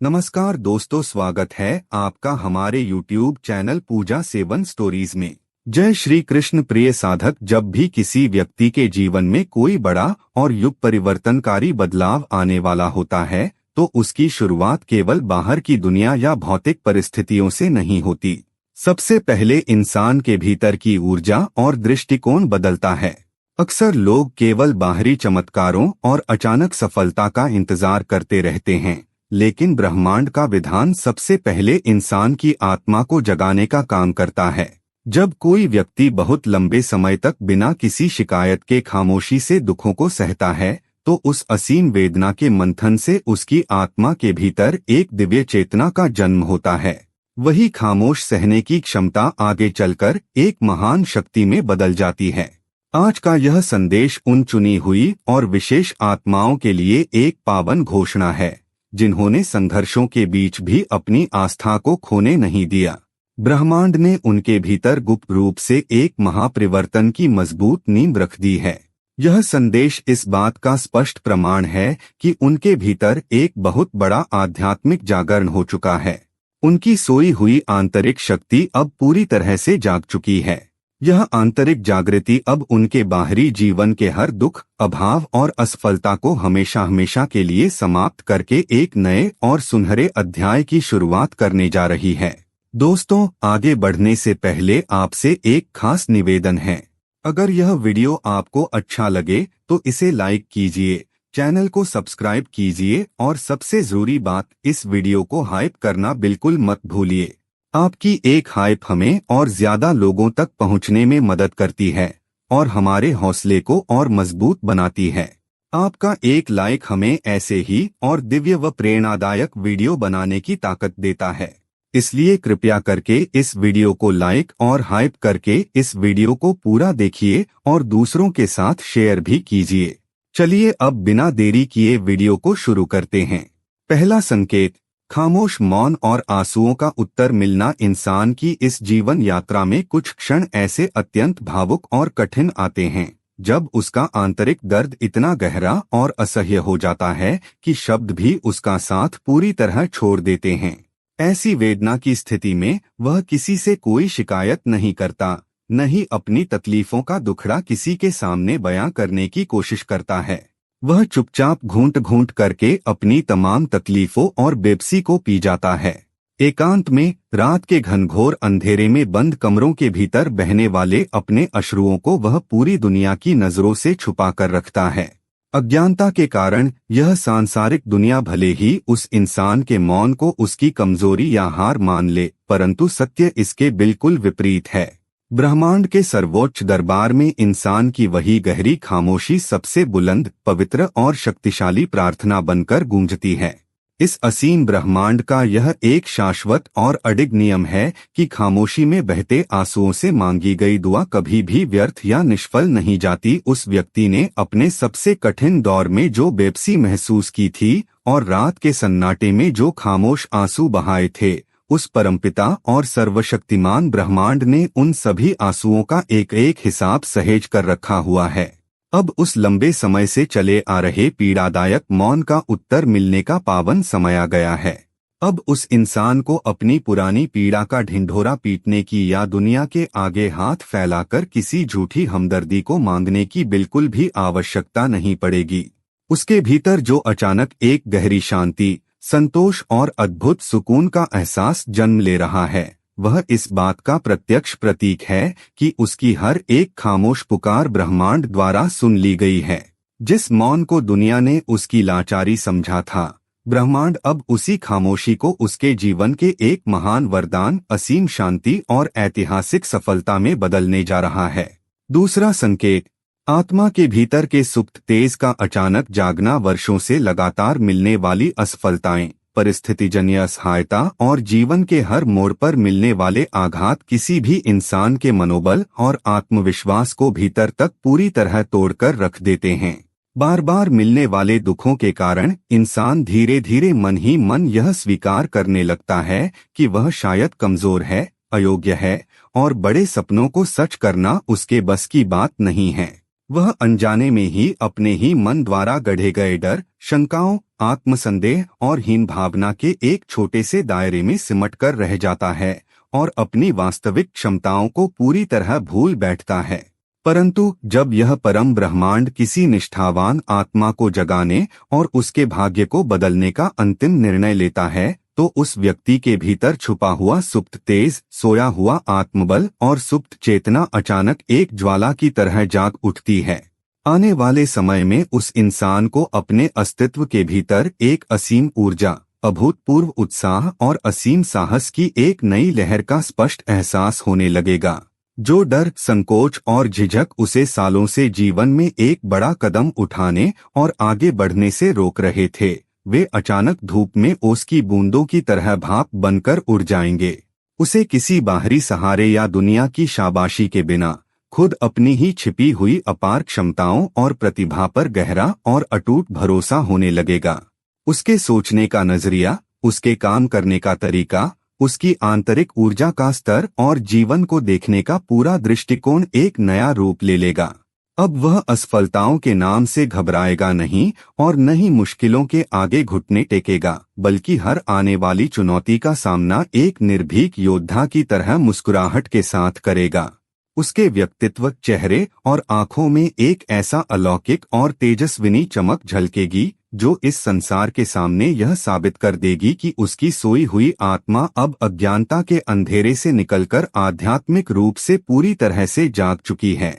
नमस्कार दोस्तों, स्वागत है आपका हमारे YouTube चैनल पूजा सेवन स्टोरीज में। जय श्री कृष्ण। प्रिय साधक, जब भी किसी व्यक्ति के जीवन में कोई बड़ा और युग परिवर्तनकारी बदलाव आने वाला होता है तो उसकी शुरुआत केवल बाहर की दुनिया या भौतिक परिस्थितियों से नहीं होती। सबसे पहले इंसान के भीतर की ऊर्जा और दृष्टिकोण बदलता है। अक्सर लोग केवल बाहरी चमत्कारों और अचानक सफलता का इंतजार करते रहते हैं, लेकिन ब्रह्मांड का विधान सबसे पहले इंसान की आत्मा को जगाने का काम करता है। जब कोई व्यक्ति बहुत लंबे समय तक बिना किसी शिकायत के खामोशी से दुखों को सहता है तो उस असीम वेदना के मंथन से उसकी आत्मा के भीतर एक दिव्य चेतना का जन्म होता है। वही खामोश सहने की क्षमता आगे चलकर एक महान शक्ति में बदल जाती है। आज का यह संदेश उन चुनी हुई और विशेष आत्माओं के लिए एक पावन घोषणा है जिन्होंने संघर्षों के बीच भी अपनी आस्था को खोने नहीं दिया। ब्रह्मांड ने उनके भीतर गुप्त रूप से एक महापरिवर्तन की मजबूत नींव रख दी है। यह संदेश इस बात का स्पष्ट प्रमाण है कि उनके भीतर एक बहुत बड़ा आध्यात्मिक जागरण हो चुका है। उनकी सोई हुई आंतरिक शक्ति अब पूरी तरह से जाग चुकी है। यह आंतरिक जागृति अब उनके बाहरी जीवन के हर दुख, अभाव और असफलता को हमेशा हमेशा के लिए समाप्त करके एक नए और सुनहरे अध्याय की शुरुआत करने जा रही है। दोस्तों, आगे बढ़ने से पहले आपसे एक खास निवेदन है। अगर यह वीडियो आपको अच्छा लगे तो इसे लाइक कीजिए, चैनल को सब्सक्राइब कीजिए और सबसे जरूरी बात, इस वीडियो को हाइप करना बिल्कुल मत भूलिए। आपकी एक हाइप हमें और ज्यादा लोगों तक पहुंचने में मदद करती है और हमारे हौसले को और मजबूत बनाती है। आपका एक लाइक हमें ऐसे ही और दिव्य व प्रेरणादायक वीडियो बनाने की ताकत देता है। इसलिए कृपया करके इस वीडियो को लाइक और हाइप करके इस वीडियो को पूरा देखिए और दूसरों के साथ शेयर भी कीजिए। चलिए अब बिना देरी किए वीडियो को शुरू करते हैं। पहला संकेत, खामोश मौन और आंसुओं का उत्तर मिलना। इंसान की इस जीवन यात्रा में कुछ क्षण ऐसे अत्यंत भावुक और कठिन आते हैं जब उसका आंतरिक दर्द इतना गहरा और असह्य हो जाता है कि शब्द भी उसका साथ पूरी तरह छोड़ देते हैं। ऐसी वेदना की स्थिति में वह किसी से कोई शिकायत नहीं करता, न ही अपनी तकलीफों का दुखड़ा किसी के सामने बयां करने की कोशिश करता है। वह चुपचाप घूंट घूंट करके अपनी तमाम तकलीफों और बेबसी को पी जाता है। एकांत में, रात के घनघोर अंधेरे में बंद कमरों के भीतर बहने वाले अपने अश्रुओं को वह पूरी दुनिया की नजरों से छुपा कर रखता है। अज्ञानता के कारण यह सांसारिक दुनिया भले ही उस इंसान के मौन को उसकी कमजोरी या हार मान ले, परंतु सत्य इसके बिल्कुल विपरीत है। ब्रह्मांड के सर्वोच्च दरबार में इंसान की वही गहरी खामोशी सबसे बुलंद, पवित्र और शक्तिशाली प्रार्थना बनकर गूंजती है। इस असीम ब्रह्मांड का यह एक शाश्वत और अडिग नियम है कि खामोशी में बहते आंसुओं से मांगी गई दुआ कभी भी व्यर्थ या निष्फल नहीं जाती। उस व्यक्ति ने अपने सबसे कठिन दौर में जो बेबसी महसूस की थी और रात के सन्नाटे में जो खामोश आंसू बहाए थे, उस परमपिता और सर्वशक्तिमान ब्रह्मांड ने उन सभी आंसुओं का एक एक हिसाब सहेज कर रखा हुआ है। अब उस लंबे समय से चले आ रहे पीड़ादायक मौन का उत्तर मिलने का पावन समय आ गया है। अब उस इंसान को अपनी पुरानी पीड़ा का ढिंढोरा पीटने की या दुनिया के आगे हाथ फैलाकर किसी झूठी हमदर्दी को मांगने की बिल्कुल भी आवश्यकता नहीं पड़ेगी। उसके भीतर जो अचानक एक गहरी शांति, संतोष और अद्भुत सुकून का एहसास जन्म ले रहा है, वह इस बात का प्रत्यक्ष प्रतीक है कि उसकी हर एक खामोश पुकार ब्रह्मांड द्वारा सुन ली गई है। जिस मौन को दुनिया ने उसकी लाचारी समझा था, ब्रह्मांड अब उसी खामोशी को उसके जीवन के एक महान वरदान, असीम शांति और ऐतिहासिक सफलता में बदलने जा रहा है। दूसरा संकेत, आत्मा के भीतर के सुप्त तेज का अचानक जागना। वर्षों से लगातार मिलने वाली असफलताएं, परिस्थितिजन्य असहायता और जीवन के हर मोड़ पर मिलने वाले आघात किसी भी इंसान के मनोबल और आत्मविश्वास को भीतर तक पूरी तरह तोड़कर रख देते हैं। बार बार मिलने वाले दुखों के कारण इंसान धीरे धीरे मन ही मन यह स्वीकार करने लगता है कि वह शायद कमजोर है, अयोग्य है और बड़े सपनों को सच करना उसके बस की बात नहीं है। वह अनजाने में ही अपने ही मन द्वारा गढ़े गए डर, शंकाओं आत्मसंदेह और हीन भावना के एक छोटे से दायरे में सिमटकर रह जाता है और अपनी वास्तविक क्षमताओं को पूरी तरह भूल बैठता है। परंतु जब यह परम ब्रह्मांड किसी निष्ठावान आत्मा को जगाने और उसके भाग्य को बदलने का अंतिम निर्णय लेता है, तो उस व्यक्ति के भीतर छुपा हुआ सुप्त तेज, सोया हुआ आत्मबल और सुप्त चेतना अचानक एक ज्वाला की तरह जाग उठती है। आने वाले समय में उस इंसान को अपने अस्तित्व के भीतर एक असीम ऊर्जा, अभूतपूर्व उत्साह और असीम साहस की एक नई लहर का स्पष्ट एहसास होने लगेगा। जो डर, संकोच और झिझक उसे सालों से जीवन में एक बड़ा कदम उठाने और आगे बढ़ने से रोक रहे थे, वे अचानक धूप में ओस की बूंदों की तरह भाप बनकर उड़ जाएंगे। उसे किसी बाहरी सहारे या दुनिया की शाबाशी के बिना खुद अपनी ही छिपी हुई अपार क्षमताओं और प्रतिभा पर गहरा और अटूट भरोसा होने लगेगा। उसके सोचने का नजरिया, उसके काम करने का तरीका, उसकी आंतरिक ऊर्जा का स्तर और जीवन को देखने का पूरा दृष्टिकोण एक नया रूप ले लेगा। अब वह असफलताओं के नाम से घबराएगा नहीं और न ही मुश्किलों के आगे घुटने टेकेगा, बल्कि हर आने वाली चुनौती का सामना एक निर्भीक योद्धा की तरह मुस्कुराहट के साथ करेगा। उसके व्यक्तित्व, चेहरे और आंखों में एक ऐसा अलौकिक और तेजस्विनी चमक झलकेगी जो इस संसार के सामने यह साबित कर देगी कि उसकी सोई हुई आत्मा अब अज्ञानता के अंधेरे से निकलकर आध्यात्मिक रूप से पूरी तरह से जाग चुकी है।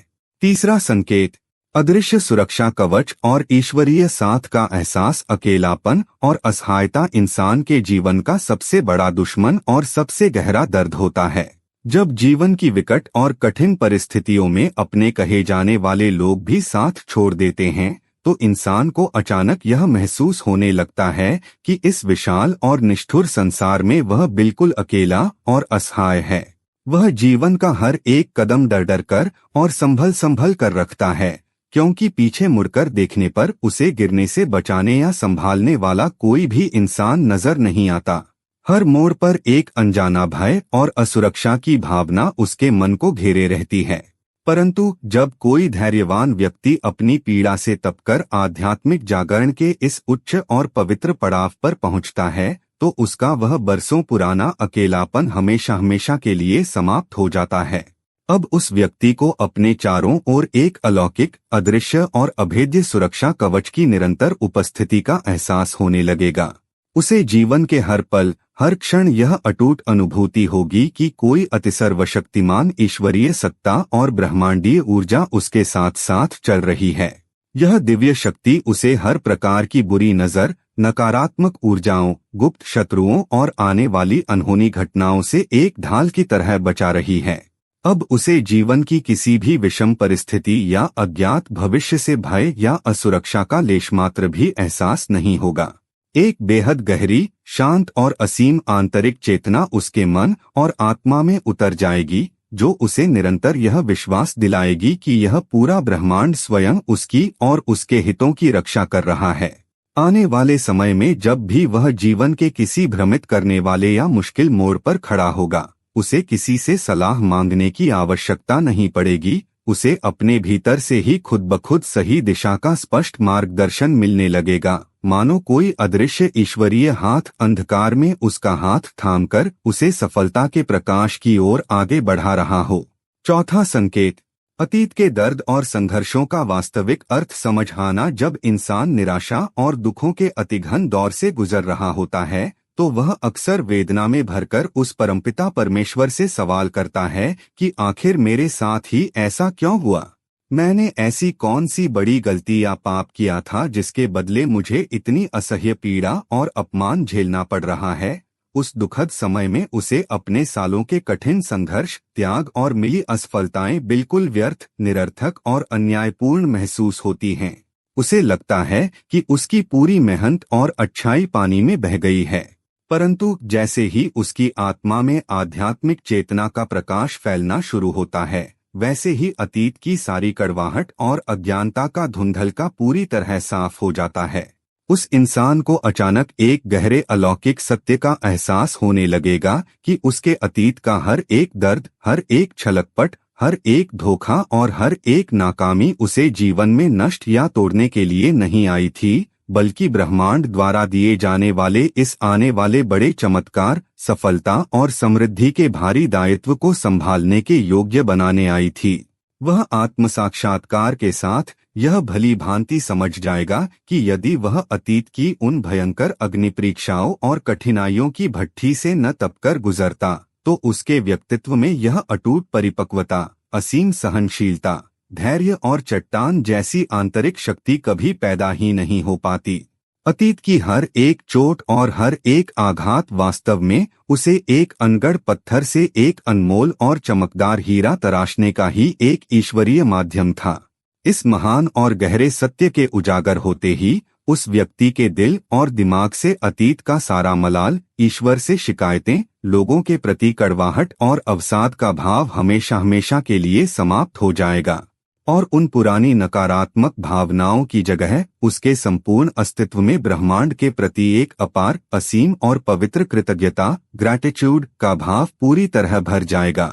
तीसरा संकेत, अदृश्य सुरक्षा कवच और ईश्वरीय साथ का एहसास। अकेलापन और असहायता इंसान के जीवन का सबसे बड़ा दुश्मन और सबसे गहरा दर्द होता है। जब जीवन की विकट और कठिन परिस्थितियों में अपने कहे जाने वाले लोग भी साथ छोड़ देते हैं, तो इंसान को अचानक यह महसूस होने लगता है कि इस विशाल और निष्ठुर संसार में वह बिल्कुल अकेला और असहाय है। वह जीवन का हर एक कदम डर डर कर और संभल संभल कर रखता है, क्योंकि पीछे मुड़कर देखने पर उसे गिरने से बचाने या संभालने वाला कोई भी इंसान नजर नहीं आता। हर मोड़ पर एक अनजाना भय और असुरक्षा की भावना उसके मन को घेरे रहती है। परंतु जब कोई धैर्यवान व्यक्ति अपनी पीड़ा से तपकर आध्यात्मिक जागरण के इस उच्च और पवित्र पड़ाव पर पहुंचता है, तो उसका वह बरसों पुराना अकेलापन हमेशा हमेशा के लिए समाप्त हो जाता है। अब उस व्यक्ति को अपने चारों ओर एक अलौकिक, अदृश्य और अभेद्य सुरक्षा कवच की निरंतर उपस्थिति का एहसास होने लगेगा। उसे जीवन के हर पल, हर क्षण यह अटूट अनुभूति होगी कि कोई अतिसर्वशक्तिमान ईश्वरीय सत्ता और ब्रह्मांडीय ऊर्जा उसके साथ साथ चल रही है। यह दिव्य शक्ति उसे हर प्रकार की बुरी नजर, नकारात्मक ऊर्जाओं, गुप्त शत्रुओं और आने वाली अनहोनी घटनाओं से एक ढाल की तरह बचा रही है। अब उसे जीवन की किसी भी विषम परिस्थिति या अज्ञात भविष्य से भय या असुरक्षा का लेशमात्र भी एहसास नहीं होगा। एक बेहद गहरी, शांत और असीम आंतरिक चेतना उसके मन और आत्मा में उतर जाएगी, जो उसे निरंतर यह विश्वास दिलाएगी कि यह पूरा ब्रह्मांड स्वयं उसकी और उसके हितों की रक्षा कर रहा है। आने वाले समय में जब भी वह जीवन के किसी भ्रमित करने वाले या मुश्किल मोड़ पर खड़ा होगा, उसे किसी से सलाह मांगने की आवश्यकता नहीं पड़ेगी। उसे अपने भीतर से ही खुद ब खुद सही दिशा का स्पष्ट मार्गदर्शन मिलने लगेगा, मानो कोई अदृश्य ईश्वरीय हाथ अंधकार में उसका हाथ थामकर उसे सफलता के प्रकाश की ओर आगे बढ़ा रहा हो। चौथा संकेत, अतीत के दर्द और संघर्षों का वास्तविक अर्थ समझ आना। जब इंसान निराशा और दुखों के अतिघन दौर से गुजर रहा होता है, तो वह अक्सर वेदना में भरकर उस परमपिता परमेश्वर से सवाल करता है कि आखिर मेरे साथ ही ऐसा क्यों हुआ? मैंने ऐसी कौन सी बड़ी गलती या पाप किया था जिसके बदले मुझे इतनी असह्य पीड़ा और अपमान झेलना पड़ रहा है? उस दुखद समय में उसे अपने सालों के कठिन संघर्ष, त्याग और मिली असफलताएं बिल्कुल व्यर्थ, निरर्थक और अन्यायपूर्ण महसूस होती हैं। उसे लगता है कि उसकी पूरी मेहनत और अच्छाई पानी में बह गई है। परंतु जैसे ही उसकी आत्मा में आध्यात्मिक चेतना का प्रकाश फैलना शुरू होता है, वैसे ही अतीत की सारी कड़वाहट और अज्ञानता का धुंधलका पूरी तरह साफ हो जाता है। उस इंसान को अचानक एक गहरे अलौकिक सत्य का एहसास होने लगेगा कि उसके अतीत का हर एक दर्द, हर एक छलकपट, हर एक धोखा और हर एक नाकामी उसे जीवन में नष्ट या तोड़ने के लिए नहीं आई थी, बल्कि ब्रह्मांड द्वारा दिए जाने वाले इस आने वाले बड़े चमत्कार, सफलता और समृद्धि के भारी दायित्व को संभालने के योग्य बनाने आई थी। वह आत्म साक्षात्कार के साथ यह भली भांति समझ जाएगा कि यदि वह अतीत की उन भयंकर अग्नि परीक्षाओं और कठिनाइयों की भट्ठी से न तपकर गुजरता तो उसके व्यक्तित्व में यह अटूट परिपक्वता, असीम सहनशीलता, धैर्य और चट्टान जैसी आंतरिक शक्ति कभी पैदा ही नहीं हो पाती। अतीत की हर एक चोट और हर एक आघात वास्तव में उसे एक अनगढ़ पत्थर से एक अनमोल और चमकदार हीरा तराशने का ही एक ईश्वरीय माध्यम था। इस महान और गहरे सत्य के उजागर होते ही उस व्यक्ति के दिल और दिमाग से अतीत का सारा मलाल, ईश्वर से शिकायतें, लोगों के प्रति कड़वाहट और अवसाद का भाव हमेशा हमेशा के लिए समाप्त हो जाएगा और उन पुरानी नकारात्मक भावनाओं की जगह उसके संपूर्ण अस्तित्व में ब्रह्मांड के प्रति एक अपार, असीम और पवित्र कृतज्ञता, ग्रैटिट्यूड का भाव पूरी तरह भर जाएगा।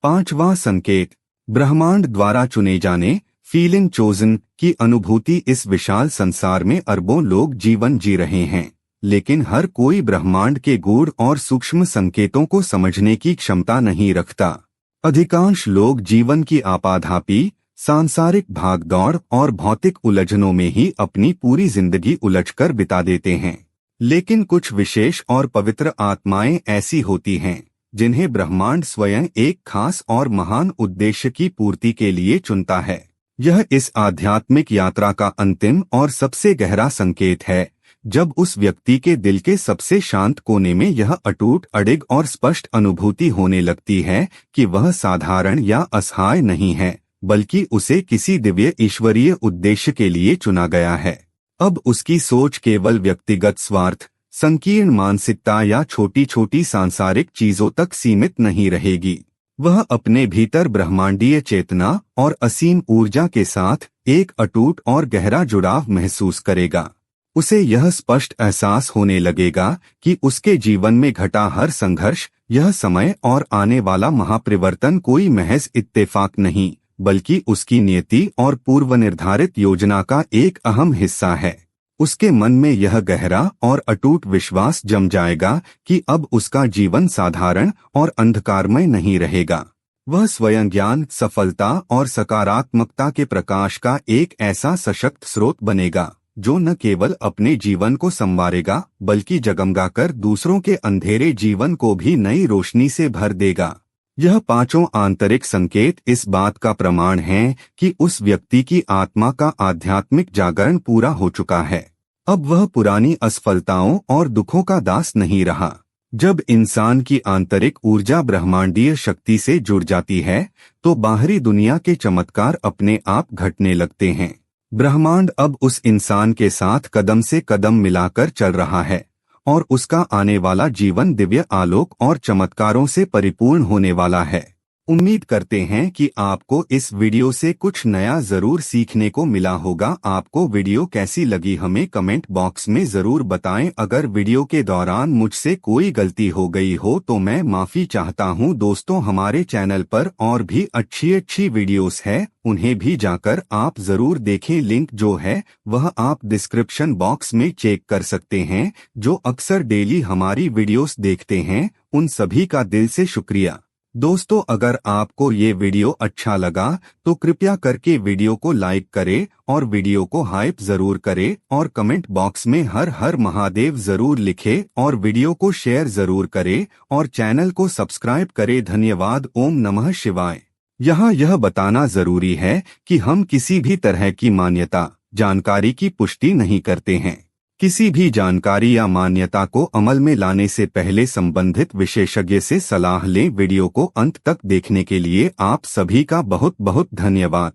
5वां संकेत, ब्रह्मांड द्वारा चुने जाने, फीलिंग चोजन की अनुभूति। इस विशाल संसार में अरबों लोग जीवन जी रहे हैं, लेकिन हर कोई ब्रह्मांड के गूढ़ और सूक्ष्म संकेतों को समझने की क्षमता नहीं रखता। अधिकांश लोग जीवन की आपाधापी, सांसारिक भागदौड़ और भौतिक उलझनों में ही अपनी पूरी जिंदगी उलझकर बिता देते हैं। लेकिन कुछ विशेष और पवित्र आत्माएं ऐसी होती हैं जिन्हें ब्रह्मांड स्वयं एक खास और महान उद्देश्य की पूर्ति के लिए चुनता है। यह इस आध्यात्मिक यात्रा का अंतिम और सबसे गहरा संकेत है, जब उस व्यक्ति के दिल के सबसे शांत कोने में यह अटूट, अडिग और स्पष्ट अनुभूति होने लगती है कि वह साधारण या असहाय नहीं है, बल्कि उसे किसी दिव्य ईश्वरीय उद्देश्य के लिए चुना गया है। अब उसकी सोच केवल व्यक्तिगत स्वार्थ, संकीर्ण मानसिकता या छोटी छोटी सांसारिक चीजों तक सीमित नहीं रहेगी। वह अपने भीतर ब्रह्मांडीय चेतना और असीम ऊर्जा के साथ एक अटूट और गहरा जुड़ाव महसूस करेगा। उसे यह स्पष्ट एहसास होने लगेगा कि उसके जीवन में घटा हर संघर्ष, यह समय और आने वाला महापरिवर्तन कोई महज इत्तेफाक नहीं, बल्कि उसकी नियति और पूर्व निर्धारित योजना का एक अहम हिस्सा है। उसके मन में यह गहरा और अटूट विश्वास जम जाएगा कि अब उसका जीवन साधारण और अंधकारमय नहीं रहेगा। वह स्वयं ज्ञान, सफलता और सकारात्मकता के प्रकाश का एक ऐसा सशक्त स्रोत बनेगा जो न केवल अपने जीवन को संवारेगा, बल्कि जगमगाकर दूसरों के अंधेरे जीवन को भी नई रोशनी से भर देगा। यह 5 आंतरिक संकेत इस बात का प्रमाण हैं कि उस व्यक्ति की आत्मा का आध्यात्मिक जागरण पूरा हो चुका है। अब वह पुरानी असफलताओं और दुखों का दास नहीं रहा। जब इंसान की आंतरिक ऊर्जा ब्रह्मांडीय शक्ति से जुड़ जाती है, तो बाहरी दुनिया के चमत्कार अपने आप घटने लगते हैं। ब्रह्मांड अब उस इंसान के साथ कदम से कदम मिलाकर चल रहा है और उसका आने वाला जीवन दिव्य आलोक और चमत्कारों से परिपूर्ण होने वाला है। उम्मीद करते हैं कि आपको इस वीडियो से कुछ नया जरूर सीखने को मिला होगा। आपको वीडियो कैसी लगी हमें कमेंट बॉक्स में जरूर बताएं। अगर वीडियो के दौरान मुझसे कोई गलती हो गई हो तो मैं माफी चाहता हूं। दोस्तों, हमारे चैनल पर और भी अच्छी वीडियोस है, उन्हें भी जाकर आप जरूर देखें। लिंक जो है वह आप डिस्क्रिप्शन बॉक्स में चेक कर सकते हैं। जो अक्सर डेली हमारी वीडियोस देखते हैं, उन सभी का दिल से शुक्रिया। दोस्तों, अगर आपको ये वीडियो अच्छा लगा तो कृपया करके वीडियो को लाइक करें और वीडियो को हाइप जरूर करें और कमेंट बॉक्स में हर हर महादेव जरूर लिखें और वीडियो को शेयर जरूर करें और चैनल को सब्सक्राइब करें। धन्यवाद। ओम नमः शिवाय। यहाँ यह बताना जरूरी है कि हम किसी भी तरह की मान्यता, जानकारी की पुष्टि नहीं करते हैं। किसी भी जानकारी या मान्यता को अमल में लाने से पहले संबंधित विशेषज्ञ से सलाह लें। वीडियो को अंत तक देखने के लिए आप सभी का बहुत बहुत धन्यवाद।